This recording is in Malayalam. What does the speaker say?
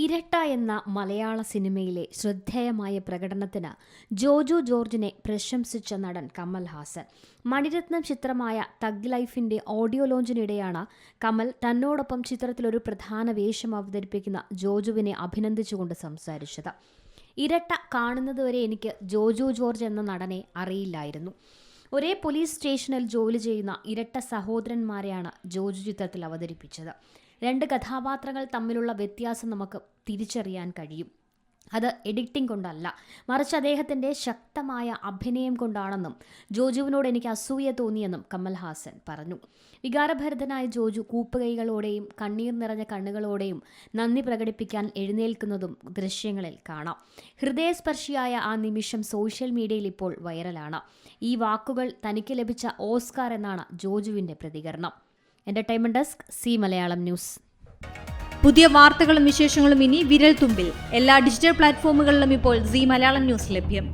ഇരട്ട എന്ന മലയാള സിനിമയിലെ ശ്രദ്ധേയമായ പ്രകടനത്തിന് ജോജു ജോർജിനെ പ്രശംസിച്ച നടൻ കമൽ ഹാസൻ. മണിരത്നം ചിത്രമായ തഗ് ലൈഫിന്റെ ഓഡിയോ ലോഞ്ചിനിടെയാണ് കമൽ തന്നോടൊപ്പം ചിത്രത്തിലൊരു പ്രധാന വേഷം അവതരിപ്പിക്കുന്ന ജോജുവിനെ അഭിനന്ദിച്ചുകൊണ്ട് സംസാരിച്ചത്. ഇരട്ട കാണുന്നതുവരെ എനിക്ക് ജോജു ജോർജ് എന്ന നടനെ അറിയില്ലായിരുന്നു. ഒരേ പോലീസ് സ്റ്റേഷനിൽ ജോലി ചെയ്യുന്ന ഇരട്ട സഹോദരന്മാരെയാണ് ജോജു ചിത്രത്തിൽ അവതരിപ്പിച്ചത്. രണ്ട് കഥാപാത്രങ്ങൾ തമ്മിലുള്ള വ്യത്യാസം നമുക്ക് തിരിച്ചറിയാൻ കഴിയും. അത് എഡിറ്റിംഗ് കൊണ്ടല്ല, മറിച്ച് അദ്ദേഹത്തിൻ്റെ ശക്തമായ അഭിനയം കൊണ്ടാണെന്നും ജോജുവിനോട് എനിക്ക് അസൂയ തോന്നിയെന്നും കമൽ ഹാസൻ പറഞ്ഞു. വികാരഭരിതനായ ജോജു കൂപ്പുകൈകളോടെയും കണ്ണീർ നിറഞ്ഞ കണ്ണുകളോടെയും നന്ദി പ്രകടിപ്പിക്കാൻ എഴുന്നേൽക്കുന്നതും ദൃശ്യങ്ങളിൽ കാണാം. ഹൃദയസ്പർശിയായ ആ നിമിഷം സോഷ്യൽ മീഡിയയിൽ ഇപ്പോൾ വൈറലാണ്. ഈ വാക്കുകൾ തനിക്ക് ലഭിച്ച ഓസ്കാർ എന്നാണ് ജോജുവിൻ്റെ പ്രതികരണം. Entertainment desk, C Malayalam news. പുതിയ വാർത്തകളും വിശേഷങ്ങളും ഇനി വിരൽ തുമ്പിൽ. എല്ലാ ഡിജിറ്റൽ പ്ലാറ്റ്ഫോമുകളിലും ഇപ്പോൾ സി മലയാളം ന്യൂസ് ലഭ്യം.